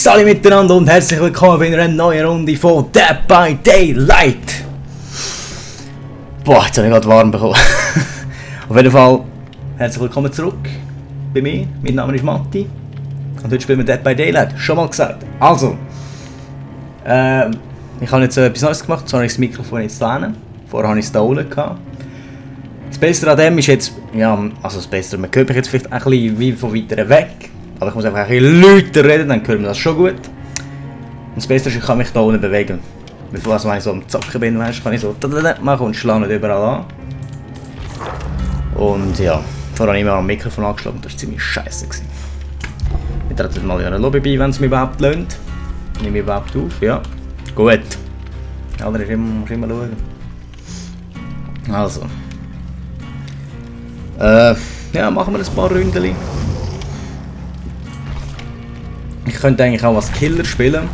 Salut miteinander und herzlich willkommen bei einer neuen Runde von Dead by Daylight. Boah, jetzt habe ich gerade warm bekommen. Auf jeden Fall, herzlich willkommen zurück bei mir. Mein Name ist Matti und heute spielen wir Dead by Daylight. Schon mal gesagt. Also, ich habe jetzt etwas Neues gemacht, zwar habe ich das Mikrofon jetzt da hinten. Vorher habe ich es da unten gehabt. Das Bessere an dem ist jetzt, ja, also das Bessere, man hört mich jetzt vielleicht ein bisschen wie von weiter weg. Aber ich muss einfach ein bisschen lauter reden, dann hören wir das schon gut. Und das Beste ist, ich kann mich da unten bewegen. Also wenn ich so am Zacken bin, weißt, kann ich so machen und schlage nicht überall an. Und ja, vorher habe ich immer am Mikrofon angeschlagen, das war ziemlich scheiße. Ich trete mal in eine Lobby bei, wenn es mich überhaupt lohnt. Nehme ich überhaupt auf, ja. Gut. Ja, da muss immer schauen. Also. Ja, machen wir ein paar Ründchen. Ich könnte eigentlich auch als Killer spielen.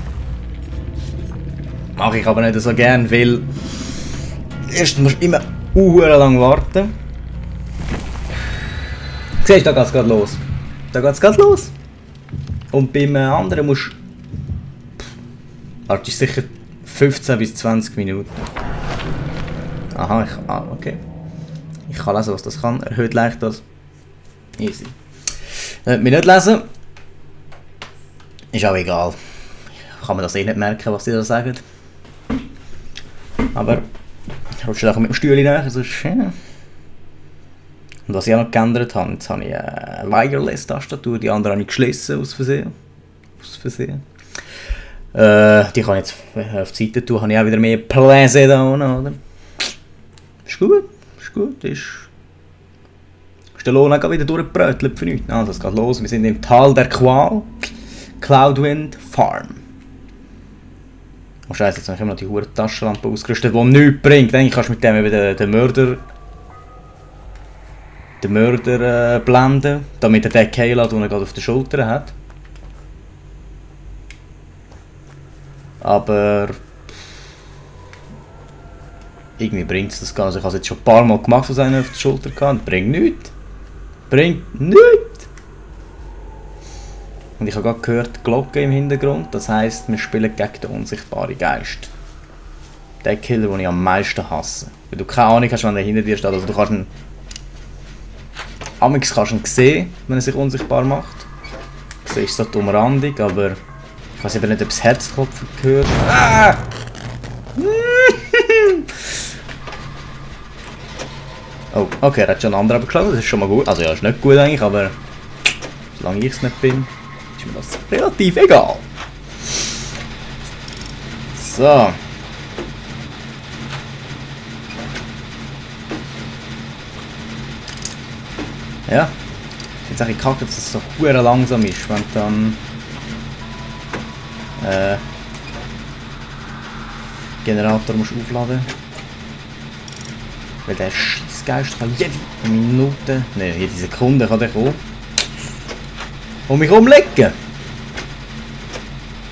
Mache ich aber nicht so gern, weil erst musst du immer lang warten. Siehst du, da geht es gerade los. Da geht es gerade los. Und beim anderen musst du... Wartest sicher 15 bis 20 Minuten. Aha, okay. Ich kann lesen, was das kann. Erhöht leicht das. Easy. Mich nicht lesen. Ist auch egal. Kann man das eh nicht merken, was die da sagen. Aber ich rutsche auch mit dem Stühle näher, sonst, ja. Und was ich auch noch geändert habe, jetzt habe ich eine Wireless-Tastatur, die andere habe ich geschlossen, aus Versehen. Die kann ich jetzt auf die Seite tun, habe ich auch wieder mehr Pläse da unten, oder? Ist gut, ist der Lohn auch wieder durchgebrötelt für nichts. Also es geht los, wir sind im Tal der Qual. Cloudwind Farm. Oh Scheiße, jetzt habe ich immer noch die hure Taschenlampe ausgerüstet, die nichts bringt. Eigentlich kannst du mit dem eben den Mörder blenden, damit er den Keil den er gerade auf der Schulter hat. Aber irgendwie bringt es das gar nicht. Ich habe es jetzt schon ein paar Mal gemacht, was einer auf der Schulter kann. Bringt nichts. Bringt nichts. Und ich habe gerade gehört, die Glocke im Hintergrund, das heisst, wir spielen gegen den unsichtbaren Geist. Den Killer, den ich am meisten hasse. Weil du keine Ahnung hast, wenn er hinter dir steht. Also du kannst ihn... Amix kannst du ihn sehen, wenn er sich unsichtbar macht. Du siehst so die Umrandung, aber... Ich weiß eben nicht, ob das Herzklopfen gehört. Ah! Oh, okay, er hat schon einen anderen abgeschlagen, das ist schon mal gut. Also ja, ist nicht gut eigentlich, aber... Solange ich es nicht bin... mir das relativ egal. So. Ja. Jetzt habe ich gekackt, dass es so hure langsam ist, wenn dann Generator musst aufladen. Weil der Scheissgeist kann jede Minute, ne, jede Sekunde kann der kommen. Und mich umlegen.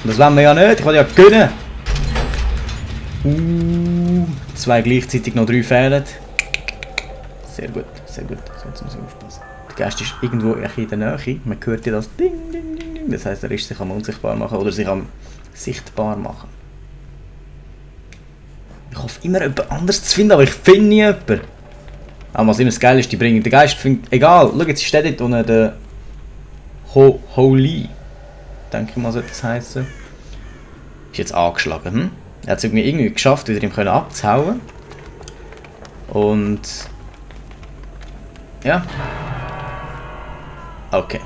Und das wollen wir ja nicht, ich will ja gewinnen. 2 gleichzeitig, noch 3 fehlen. Sehr gut, sehr gut. So, jetzt muss ich aufpassen. Der Geist ist irgendwo in der Nähe. Man hört ja das Ding, Ding, Ding, Ding. Das heisst, er ist sich am unsichtbar machen oder sich am sichtbar machen. Ich hoffe immer jemand anderes zu finden, aber ich finde nie jemanden. Aber was immer das Geile ist, die bringen den Geist, egal. Schau, jetzt steht dort unten der Holy, denke ich mal, sollte das heißen. Ist jetzt angeschlagen. Hm? Er hat es irgendwie geschafft, wieder ihm abzuhauen. Und ja. Okay.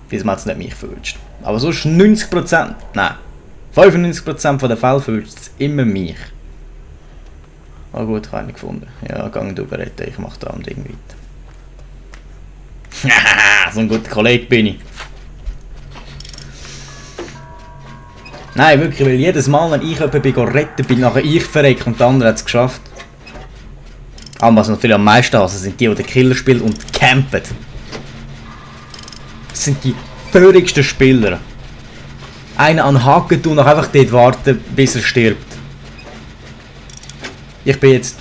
Diesmal hat es nicht mich verwünscht. Aber sonst 90%, nein, 95% von den Fällen verwünscht es immer mich. Ah gut, ich habe ihn gefunden. Ja, gang du retten, ich mache da am Ding weiter. Haha, so ein guter Kollege bin ich. Nein, wirklich, weil jedes Mal, wenn ich jemanden retten bin, nachher ich verrecke und der andere hat es geschafft. Aber was natürlich am meisten hasse, sind die den Killer spielen und campen. Das sind die völligsten Spieler. Einen an den Haken tun und einfach dort warten, bis er stirbt. Ich bin jetzt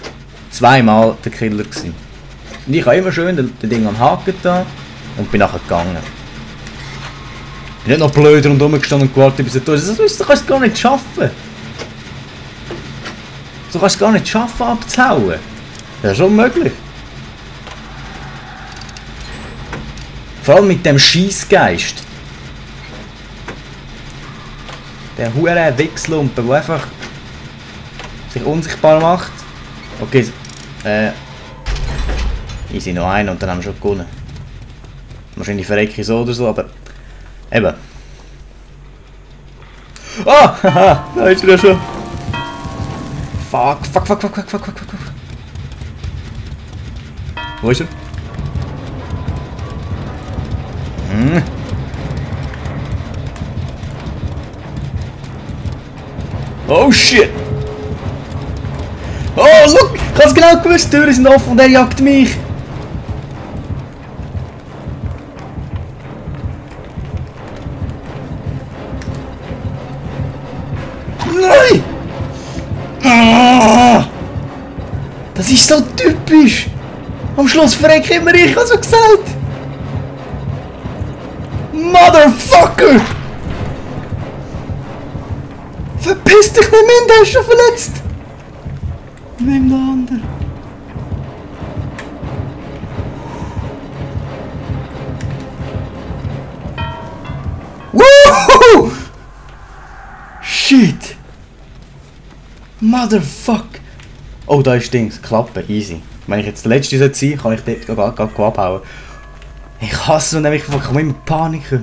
2-mal der Killer gewesen. Und ich habe immer schön den Ding an den Haken da und bin nachher gegangen. Ich bin nicht noch blöd rundherum gestanden und gewartet, bis er durch ist. Du kannst es gar nicht schaffen. Du kannst es gar nicht schaffen, abzuhauen. Das ist schon möglich. Vor allem mit dem Scheissgeist. Der hure Wichslumpen, der einfach sich unsichtbar macht. Okay, easy, noch einen und dann haben wir schon gewonnen. Wahrscheinlich verrecke ich so oder so, aber eben. Ah! Haha! Da ist er schon. Fuck. Wo ist er? Oh shit! Oh look! Ich hab's genau gewusst, die Türen sind offen und er jagt mich! Nein! Ah! Das ist so typisch! Am Schluss verrecke immer ich, also gesagt! Motherfucker! Verpiss dich nicht mehr, der ist schon verletzt! Nimm den anderen. Woohoo! Shit! Motherfuck! Oh, da ist Dings, Klappe, easy. Wenn ich jetzt der Letzte sein sollte, kann ich dort gerade abhauen. Ich hasse und ich komme immer Panik.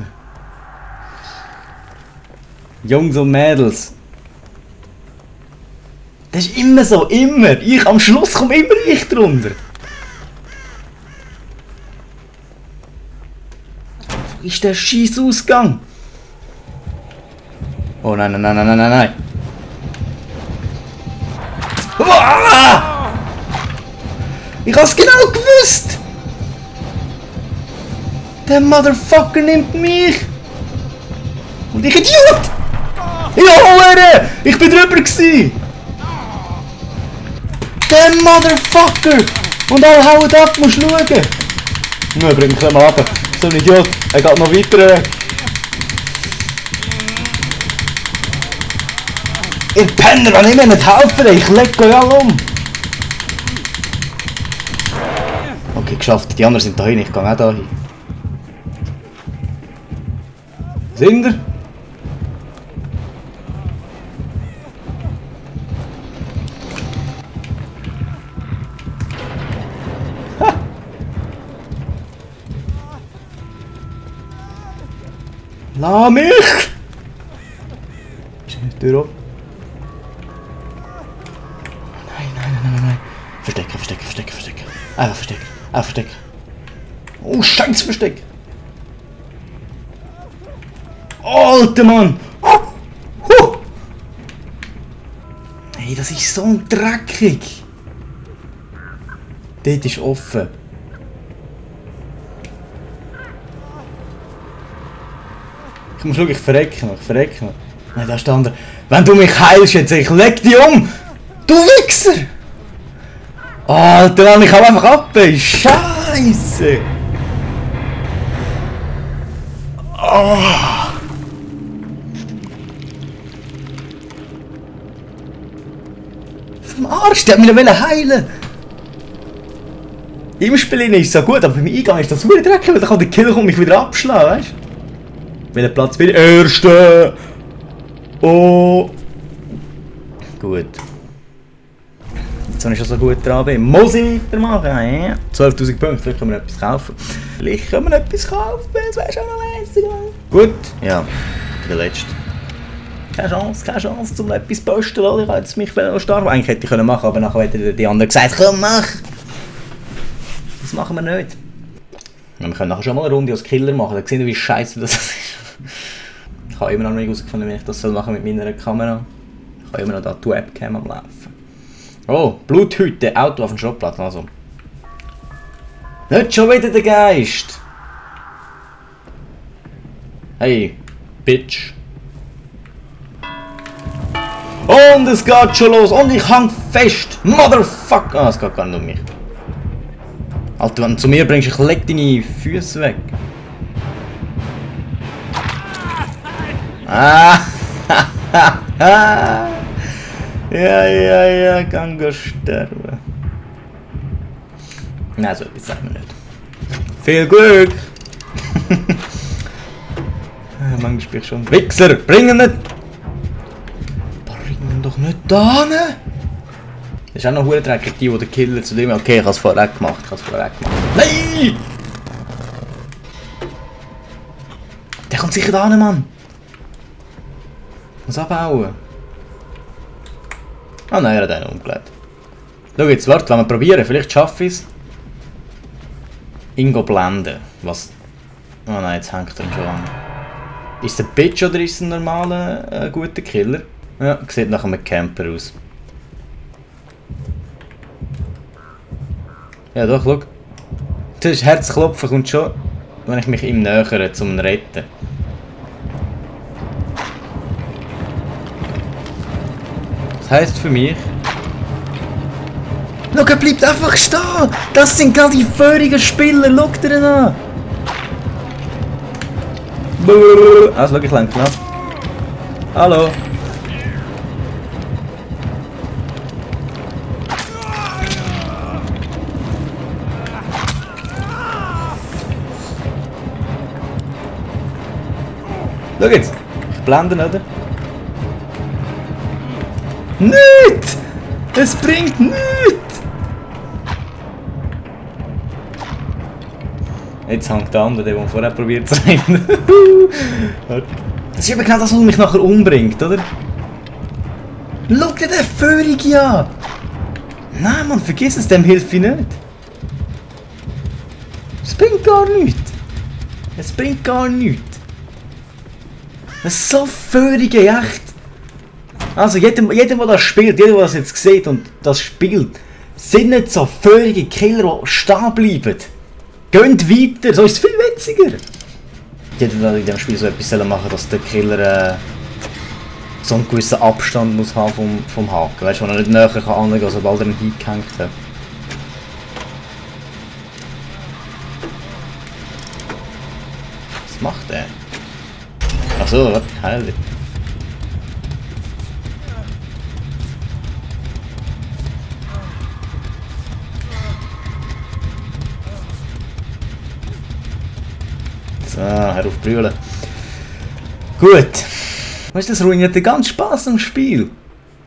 Jungs und Mädels. Das ist immer so, immer. Am Schluss komme immer ich drunter. Wo ist der Scheissausgang? Oh nein. Ah! Ich hab's genau gewusst! Der Motherfucker nimmt mich! Und ich Idiot! Ja, ich bin drüber gsi! Der Motherfucker! Und alle hauen ab, musst schauen! Nein, bring mich mal ab. So ein Idiot, er geht noch weiter weg. Ihr Penner, wenn ich mir nicht helfen, ich leg euch alle um! Okay, geschafft. Die anderen sind dahin, ich gehe auch dahin. Sind ihr? Ha! Lass mich! Ist nicht Tür auf? Nein. Verstecken. Einfach verstecken. Oh, scheiß Versteck! Alter Mann! Hey, das ist so dreckig! Dort ist offen. Ich muss schauen, ich verrecke noch. Nein, da ist der andere. Wenn du mich heilst jetzt, ich leg dich um! Du Wichser! Alter Mann, ich hau einfach ab! Scheiße! Oh. Zum Arsch, der hat mich noch heilen. Im Spiel ist es so gut, aber beim Eingang ist das super dreckig, weil dann kann der Killer mich wieder abschlagen, weißt du? Welcher Platz bin ich? Erster! Oh! Gut. Jetzt habe ich schon so gut dran bin. Muss ich weitermachen? Ja. 12'000 Punkte, vielleicht können wir etwas kaufen. Das wäre schon noch lässig. Gut, ja, der letzte. Keine Chance zum etwas posten, weil ich jetzt mich noch starten. Eigentlich hätte ich können machen, aber nachher hätte die anderen gesagt, komm, mach! Das machen wir nicht. Ja, wir können nachher schon mal eine Runde als Killer machen, dann sehen wir, wie scheiße das ist. Ich habe immer noch nicht herausgefunden, wie ich das machen soll mit meiner Kamera. Ich habe immer noch da die Webcam am Laufen. Oh, Bluthüte, Auto auf dem Schrottplatz, also. Nicht schon wieder der Geist! Hey, Bitch. Und es geht schon los und ich hang fest! Motherfucker! Ah, es geht gar nicht um mich. Alter, wenn du zu mir bringst, ich leg deine Füße weg. Ah! Ja, kann sterben. Nein, so etwas sagen wir nicht. Viel Glück! Manchmal bin ich schon. Wichser! Bring ihn nicht! Bring ihn doch nicht da! Das ist auch noch ein Dreck, die der Killer zu dem. Okay, ich habe es vorher gemacht. Nein! Der kommt sicher da, Mann! Muss abbauen. Ah nein, er hat einen umgelegt. Schau jetzt, warte, wenn wir probieren, vielleicht schaffe ich es. Ingo blenden. Was? Oh nein, jetzt hängt er schon an. Ist es ein Bitch oder ist es ein normaler, guter Killer? Ja, sieht nach einem Camper aus. Ja doch, schau. Das Herzklopfen kommt schon, wenn ich mich ihm nähere, um ihn zu retten. Das heisst für mich... Schau, er bleibt einfach stehen! Das sind gerade die feurigen Spieler, schau dir ihn an! Also, schau, ich lenke ab. Hallo! Schau jetzt! Ich blende, oder? Nicht! Es bringt nichts! Jetzt hängt der andere, der vorher probiert zu rennen. Das ist eben genau das, was mich nachher umbringt, oder? Schau dir den Feurige an! Nein, Mann, vergiss es, dem hilft ich nicht. Es bringt gar nichts. Es bringt gar nichts. Es ist so Feurige, echt. Also, jeder, der das spielt, jeder, der das jetzt sieht und das spielt, sind nicht so feurige Killer, die stehen bleiben. Geht weiter, so ist es viel witziger. Jeder, der in diesem Spiel so etwas machen soll, dass der Killer so einen gewissen Abstand muss haben vom Haken. Weißt du, wo er nicht näher kann angehen, sobald er ihn hingehängt hat. Was macht der? Achso, was? Heilig. So, hör auf brüllen. Gut. Weißt du, das ruiniert den ganzen Spaß am Spiel.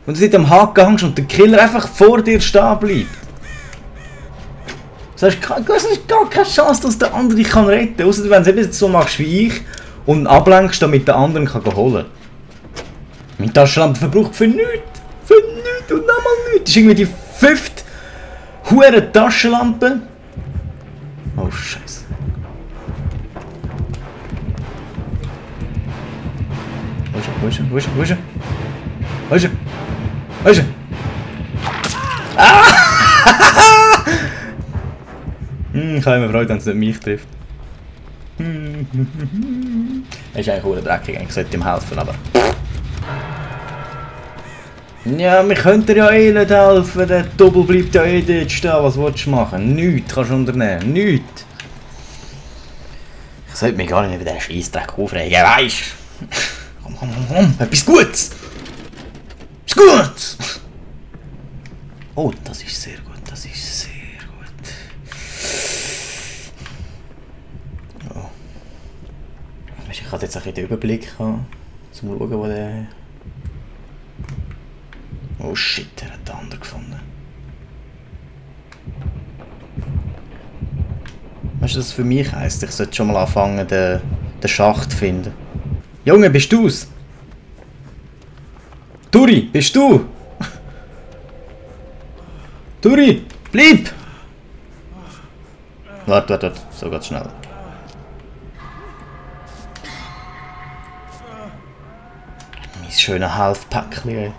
Wenn du nicht am Haken hängst und der Killer einfach vor dir stehen bleibt. Das heißt, du hast gar keine Chance, dass der andere dich retten kann. Außer wenn du es so machst wie ich und ablenkst, damit der andere kann holen kann. Meine Taschenlampe verbraucht für nichts. Für nichts und nochmal nichts. Das ist irgendwie die 5. hure Taschenlampe. Oh Scheiße. Wo ist er? Wo ist er? Wo ist er? Wo ist er? Wo ist er? Ah! Ich habe immer Freude, wenn es nicht mich trifft. Er ist eigentlich auch dreckig, ich sollte ihm helfen, aber... Ja, wir könnten ja eh nicht helfen, der Doppel bleibt ja eh dort stehen, was willst du machen? Nichts kannst du unternehmen, nichts. Ich sollte mich gar nicht über diesen Scheissdreck aufregen, weisst du? Komm, etwas Gutes! Ist gut! Oh, das ist sehr gut, das ist sehr gut. Oh. Ich hatte jetzt ein bisschen den Überblick, um zu schauen, wo der... Oh shit, er hat den anderen gefunden. Weißt du, was das für mich heisst? Ich sollte schon mal anfangen, den Schacht zu finden. Junge, bist du's? Turi, bist du? Turi, bleib! Warte, so geht's schnell. Mein schöner Health-Päckchen, ey.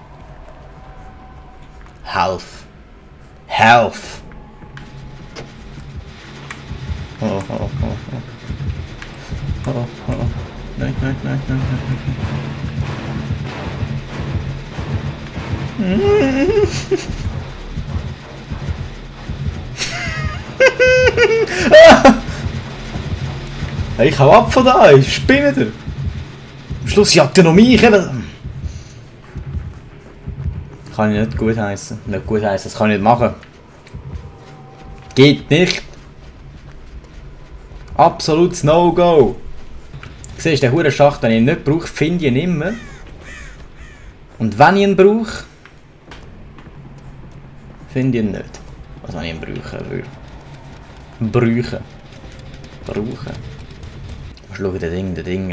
Health. Oh. Nein. Hey, ich hau ab von da, ich spinne dir. Schluss jagt er noch mich eben. Kann ich nicht gut heißen. Nicht gut heißen, das kann ich nicht machen. Geht nicht. Absolutes No-Go. Siehst du, den Hurenschacht, wenn ich ihn nicht brauche, finde ich ihn immer. Und wenn ich ihn brauche, finde ich ihn nicht. Was wenn ich ihn brauchen würde. Brauchen. Schau den Ding.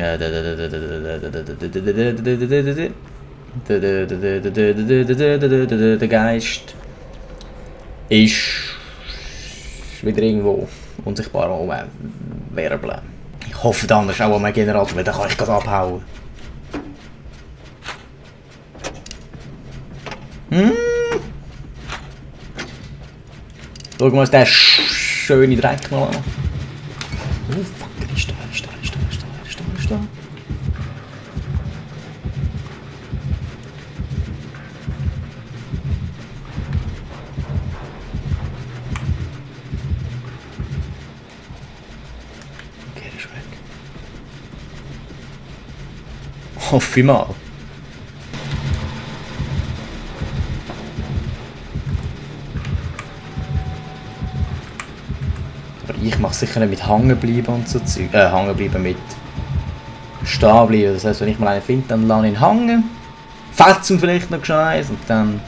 Der Geist ist wieder irgendwo unsichtbar wirbeln. Ich hoffe dann, dass auch mein Generator, weil dann kann ich gerade abhauen. Schauen wir uns den schönen Dreck mal an. Oh fuck, er ist da. Okay, er ist weg. Hoffe ich mal. Ich mache sicher nicht mit hängen bleiben und so Zeug. Hängen bleiben mit stehen bleiben. Das heisst, wenn ich mal einen finde, dann lasse ich ihn hängen. Fetz ihn vielleicht noch gescheit und dann.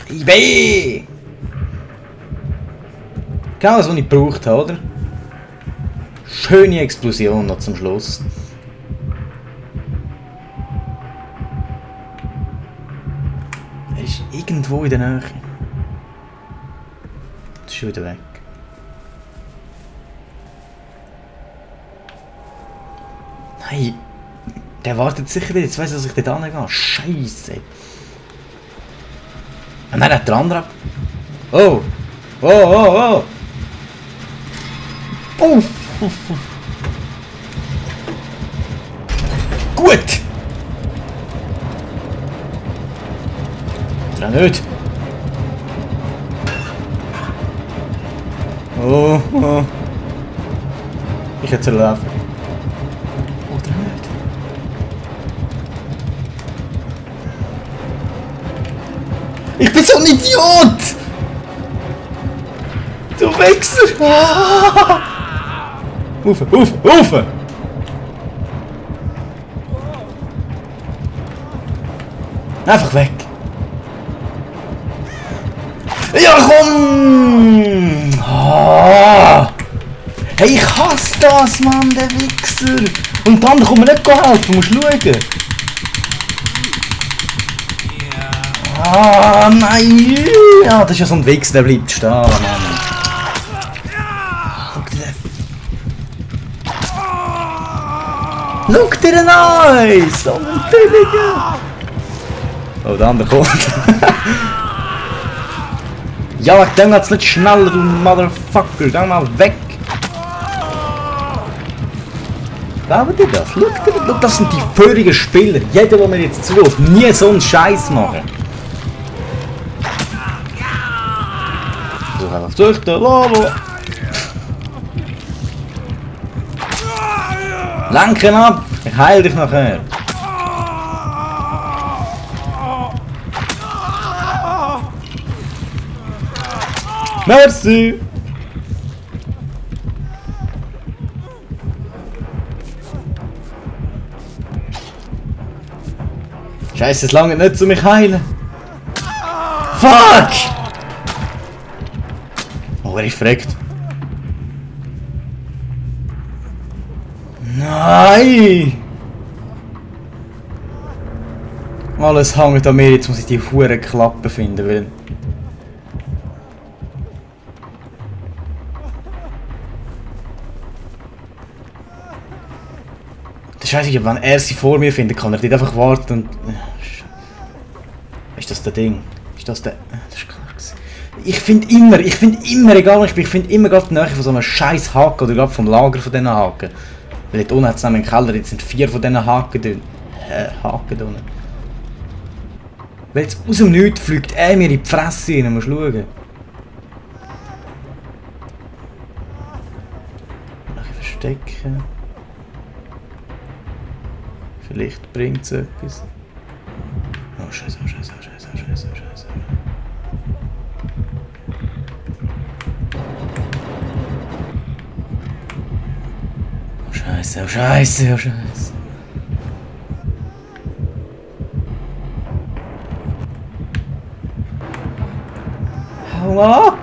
Weh! Genau das, was ich gebraucht habe, oder? Schöne Explosion noch zum Schluss. Er ist irgendwo in der Nähe. Jetzt ist schon wieder weg. Nein, der wartet sicher wieder. Jetzt weiss er, dass ich dort hingehe. Scheiße. Und dann hat der andere ab. Oh! Oh! Gut! Oder nicht? Oh! Ich hätte es laufen. Oder nicht? Ich bin so ein Idiot! Du Wichser! Ah! Auf! Einfach weg! Ja, komm! Oh. Hey, ich hasse das, Mann, der Wichser! Und dann kommt mir nicht helfen, musst schauen! Ah, nein! Ja, das ist ja so ein Wichser, der bleibt stehen, Mann! Schau dir den an! So ein Billiger! Oh, der andere kommt. Ja, wegen dem geht's nicht schneller, du Motherfucker! Geh mal weg! Glaubt ihr das? Schau, das sind die vorigen Spieler. Jeder, der mir jetzt zuhört, nie so einen Scheiß machen. So, einfach züchten, Lolo! Lenken ab! Ich heil dich nachher! Merci! Scheiße, es lange nicht zu mich heilen! Fuck! Oh, er ist verreckt. Nein! Alles hängt an mir, jetzt muss ich die hure Klappe finden, weil... Das Scheiße, wenn er sie vor mir findet, kann er nicht einfach warten und... Ist das der Ding? Ist das der... Das ist klar gewesen. Ich finde immer, egal wo ich bin, ich finde immer gerade die Nähe von so einem scheiß Haken oder gerade vom Lager von diesen Haken. Weil dort unten hat es nämlich im Keller, jetzt sind 4 von diesen Haken drin. Haken drin. Weil jetzt aus dem Nichts fliegt er mir in die Fresse rein, musst du schauen. Verstecken. Vielleicht bringt es etwas. Oh Scheiße, oh Scheiße, oh Scheiße, oh Scheiße, oh Scheiße. Oh Scheiße, oh Scheiße, oh Scheiße. Hau ab!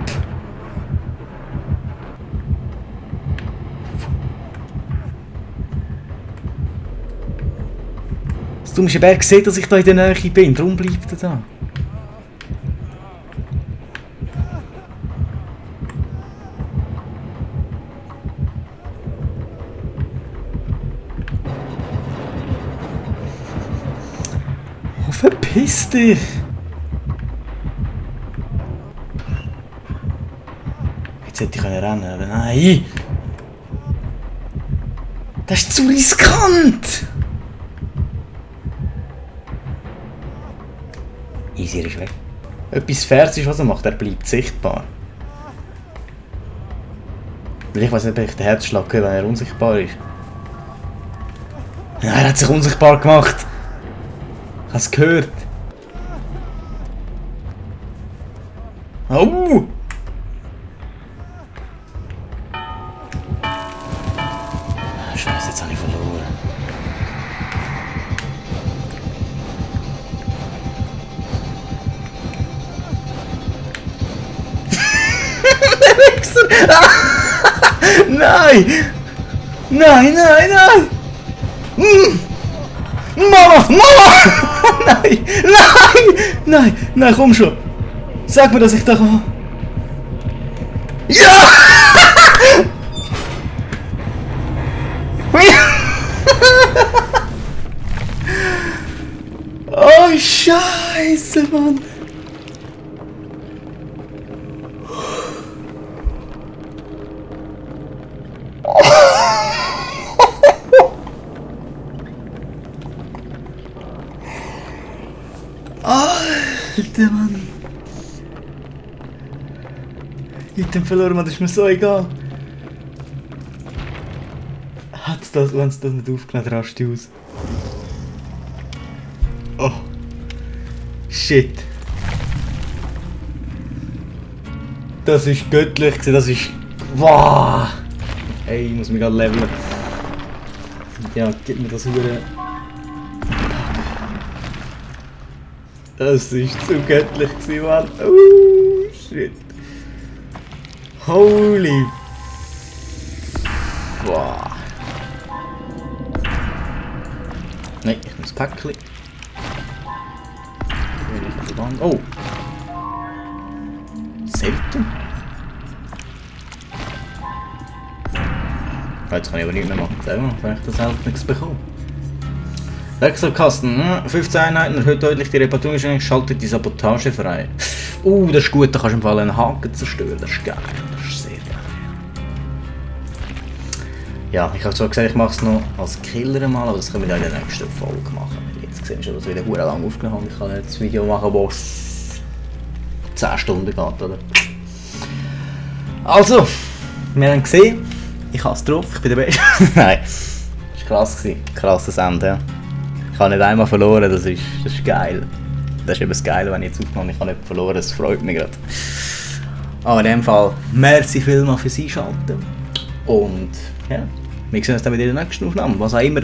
Das dumme Berg sieht, dass ich da in der Nähe bin, darum bleibt er da. Oh, verpiss dich! Jetzt hätte ich rennen, aber nein! Das ist zu riskant! Easy, er ist weg. Etwas Faires ist, was er macht, er bleibt sichtbar. Weil ich weiß nicht, ob ich den Herzschlag höre, wenn er unsichtbar ist. Nein, er hat sich unsichtbar gemacht! Ich habe es gehört! Oh! Scheiße, jetzt habe ich verloren. Nein! Nein, nein, nein! Mama! Mama! Nein! Nein! Nein! Nein, komm schon! Sag mir, dass ich da kann! Ja! Oh, Scheiße, Mann! Alter Mann! Ich hab den verloren, Mann, das ist mir so egal. Hat's das, wenn es das nicht aufgenommen hat, rast aus. Oh! Shit! Das ist göttlich, das ist... Wow! Ey, ich muss mich gerade leveln. Ja, gib mir das Hure. Das ist zu göttlich gewesen, Mann. Oh, shit. Holy. Wow. Nein, ich muss Päckchen. Oh. Selten. Jetzt kann ich aber nichts mehr machen. Selber, wenn ich das halt nichts bekomme. Wechselkasten, 15 Einheiten erhöht deutlich die Reparaturbeschränkung, schaltet die Sabotage frei. Das ist gut, da kannst du im Fall einen Haken zerstören, das ist geil, das ist sehr geil. Ja, ich habe zwar gesagt, ich mache es noch als Killer mal, aber das können wir ja in der nächsten Folge machen. Jetzt sehen wir, dass ich wieder sehr lang aufgenommen habe. Ich kann jetzt ein Video machen, das 10 Stunden geht, oder? Also, wir haben gesehen, ich habe es drauf, ich bin der Beste. Nein, das war krass, krasses Ende, ja. Ich habe nicht einmal verloren, das ist geil. Das ist eben das Geile, wenn ich jetzt aufnehme, ich habe nicht verloren, das freut mich gerade. Aber in dem Fall, merci vielmals fürs Einschalten. Und ja, wir sehen uns dann wieder in der nächsten Aufnahme. Was auch immer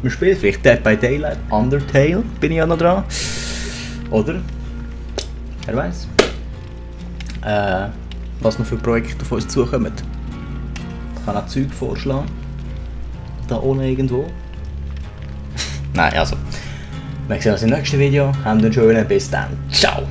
wir spielen, vielleicht Dead by Daylight, Undertale bin ich ja noch dran. Oder? Wer weiß. Was noch für Projekte auf uns zukommen. Ich kann auch Zeug vorschlagen. Da ohne irgendwo. Nein, also. Wir sehen uns im nächsten Video. Habt einen schönen, bis dann. Ciao!